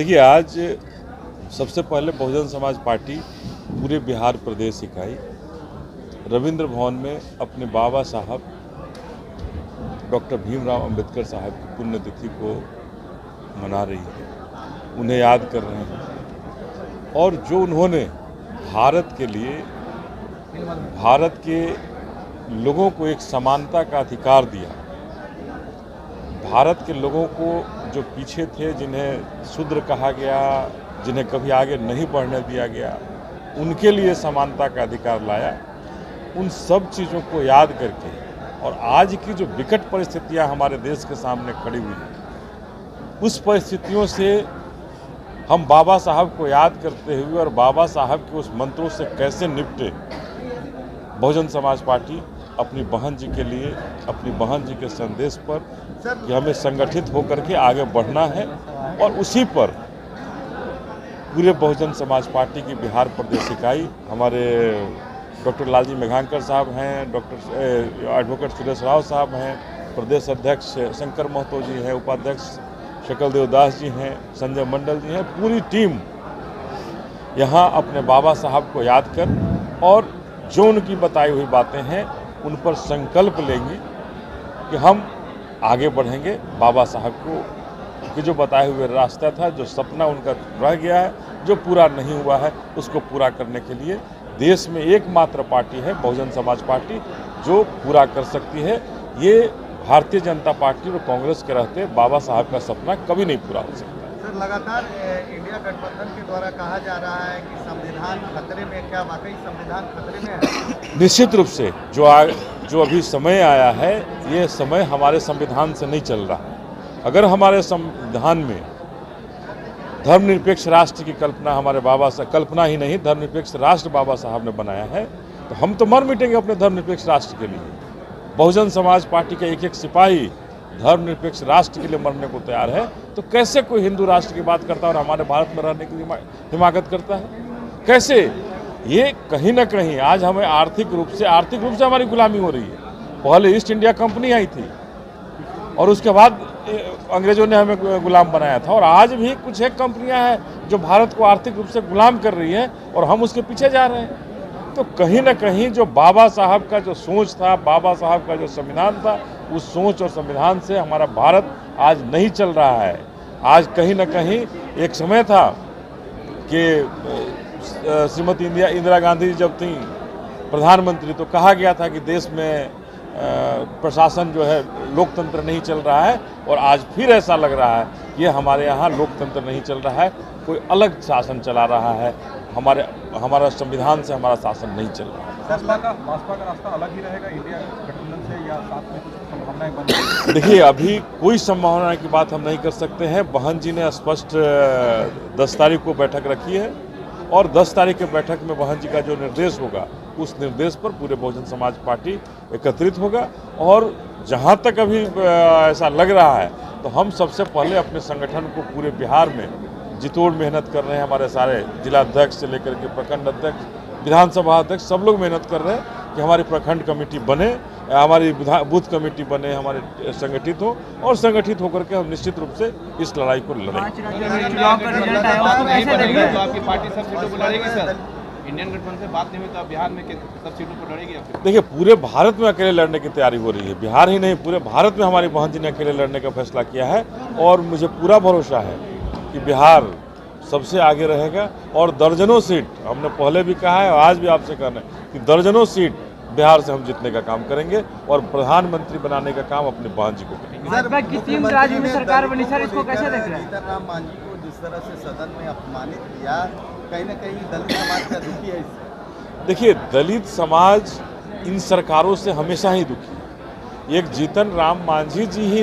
देखिए, आज सबसे पहले बहुजन समाज पार्टी पूरे बिहार प्रदेश इकाई रविंद्र भवन में अपने बाबा साहब डॉक्टर भीमराव अंबेडकर साहब की पुण्यतिथि को मना रही है, उन्हें याद कर रहे हैं। और जो उन्होंने भारत के लिए, भारत के लोगों को एक समानता का अधिकार दिया, भारत के लोगों को जो पीछे थे, जिन्हें शूद्र कहा गया, जिन्हें कभी आगे नहीं बढ़ने दिया गया, उनके लिए समानता का अधिकार लाया। उन सब चीज़ों को याद करके और आज की जो विकट परिस्थितियां हमारे देश के सामने खड़ी हुई हैं, उस परिस्थितियों से हम बाबा साहब को याद करते हुए और बाबा साहब के उस मंत्रों से कैसे निपटे, बहुजन समाज पार्टी अपनी बहन जी के लिए, अपनी बहन जी के संदेश पर कि हमें संगठित होकर के आगे बढ़ना है, और उसी पर पूरे बहुजन समाज पार्टी की बिहार प्रदेश इकाई, हमारे डॉक्टर लालजी मेघांकर साहब हैं, डॉक्टर एडवोकेट सुरेश राव साहब हैं, प्रदेश अध्यक्ष शंकर महतो जी हैं, उपाध्यक्ष शकल देवदास जी हैं, संजय मंडल जी हैं, पूरी टीम यहाँ अपने बाबा साहब को याद कर और जो उनकी बताई हुई बातें हैं उन पर संकल्प लेंगी कि हम आगे बढ़ेंगे। बाबा साहब को कि जो बताए हुए रास्ता था, जो सपना उनका रह गया है, जो पूरा नहीं हुआ है, उसको पूरा करने के लिए देश में एकमात्र पार्टी है बहुजन समाज पार्टी जो पूरा कर सकती है। ये भारतीय जनता पार्टी और कांग्रेस के रहते बाबा साहब का सपना कभी नहीं पूरा हो सकता। सर, लगातार इंडिया गठबंधन के द्वारा कहा जा रहा है कि संविधान खतरे में, क्या वाकई संविधान खतरे में है? निश्चित रूप से जो अभी समय आया है, ये समय हमारे संविधान से नहीं चल रहा है। अगर हमारे संविधान में धर्मनिरपेक्ष राष्ट्र की कल्पना हमारे बाबा साहब, कल्पना ही नहीं, धर्मनिरपेक्ष राष्ट्र बाबा साहब ने बनाया है, तो हम तो मर मिटेंगे अपने धर्मनिरपेक्ष राष्ट्र के लिए। बहुजन समाज पार्टी का एक एक सिपाही धर्मनिरपेक्ष राष्ट्र के लिए मरने को तैयार है, तो कैसे कोई हिंदू राष्ट्र की बात करता है और हमारे भारत में रहने की हिमाकत करता है? कैसे? ये कहीं ना कहीं आज हमें आर्थिक रूप से हमारी गुलामी हो रही है। पहले ईस्ट इंडिया कंपनी आई थी और उसके बाद अंग्रेजों ने हमें गुलाम बनाया था, और आज भी कुछ एक कंपनियां हैं जो भारत को आर्थिक रूप से गुलाम कर रही हैं और हम उसके पीछे जा रहे हैं। तो कहीं ना कहीं जो बाबा साहब का जो सोच था, बाबा साहब का जो संविधान था, उस सोच और संविधान से हमारा भारत आज नहीं चल रहा है। आज कहीं ना कहीं एक समय था कि श्रीमती इंदिरा गांधी जब थी प्रधानमंत्री, तो कहा गया था कि देश में प्रशासन जो है, लोकतंत्र नहीं चल रहा है, और आज फिर ऐसा लग रहा है कि हमारे यहाँ लोकतंत्र नहीं चल रहा है, कोई अलग शासन चला रहा है, हमारा संविधान से हमारा शासन नहीं चल रहा है। भाजपा का रास्ता अलग ही रहेगा इंडिया गठबंधन से, या साथ में कुछ संभावनाएं बन रही हैं? देखिए, अभी कोई संभावना की बात हम नहीं कर सकते हैं। बहन जी ने स्पष्ट 10 तारीख को बैठक रखी है, और 10 तारीख के बैठक में बहन जी का जो निर्देश होगा, उस निर्देश पर पूरे बहुजन समाज पार्टी एकत्रित होगा। और जहां तक अभी ऐसा लग रहा है, तो हम सबसे पहले अपने संगठन को पूरे बिहार में जितोड़ मेहनत कर रहे हैं। हमारे सारे जिलाध्यक्ष से लेकर के प्रखंड अध्यक्ष, विधानसभा अध्यक्ष, सब लोग मेहनत कर रहे हैं कि हमारी प्रखंड कमेटी बने, हमारी बूथ कमेटी बने, हमारे संगठित हो, और संगठित होकर के हम निश्चित रूप से इस लड़ाई को लड़ेंगे। आपकी पार्टी सब सीटों पर लड़ेगी सर? इंडियन गठबंधन से बात नहीं हुई तो आप बिहार में सब सीटों पर लड़ेगी? देखिए, पूरे भारत में अकेले लड़ने की तैयारी हो रही है। बिहार ही नहीं, पूरे भारत में हमारी बहन जी ने अकेले लड़ने का फैसला किया है, और मुझे पूरा भरोसा है कि बिहार सबसे आगे रहेगा। और दर्जनों सीट, हमने पहले भी कहा है और आज भी आपसे कहना है कि दर्जनों सीट बिहार से हम जीतने का काम करेंगे, और प्रधानमंत्री बनाने का काम अपने बहन जी को करेंगे। भाजपा की टीम राज्य में सरकार बनी, सर इसको कैसे देख रहे हैं? सीताराम मांझी को जिस तरह से सदन में अपमानित किया, कहीं ना कहीं दलित समाज का दुखी है इससे। देखिए, दलित समाज इन सरकारों से हमेशा ही दुखी है। एक जीतन राम मांझी जी ही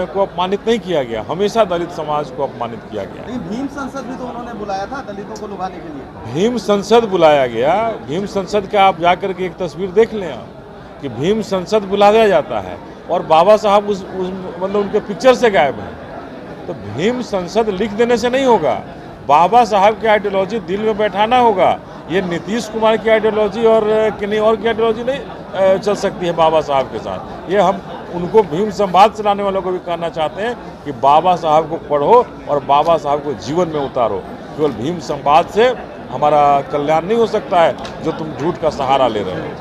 को अपमानित नहीं किया गया, हमेशा दलित समाज को अपमानित किया गया। नहीं, भीम संसद भी तो उन्होंने बुलाया था दलितों को लुभाने के लिए। भीम संसद बुलाया गया। भीम संसद का आप जाकर के एक तस्वीर देख लें आप, कि भीम संसद बुलाया जाता है और बाबा साहब उस मतलब उनके पिक्चर से गायब हैं। तो भीम संसद लिख देने से नहीं होगा, बाबा साहब की आइडियोलॉजी दिल में बैठाना होगा। ये नीतीश कुमार की आइडियोलॉजी और किन्हीं और की आइडियोलॉजी नहीं चल सकती है बाबा साहब के साथ। ये हम उनको भीम संवाद चलाने वालों को भी कहना चाहते हैं कि बाबा साहब को पढ़ो और बाबा साहब को जीवन में उतारो। केवल भीम संवाद से हमारा कल्याण नहीं हो सकता है जो तुम झूठ का सहारा ले रहे हो।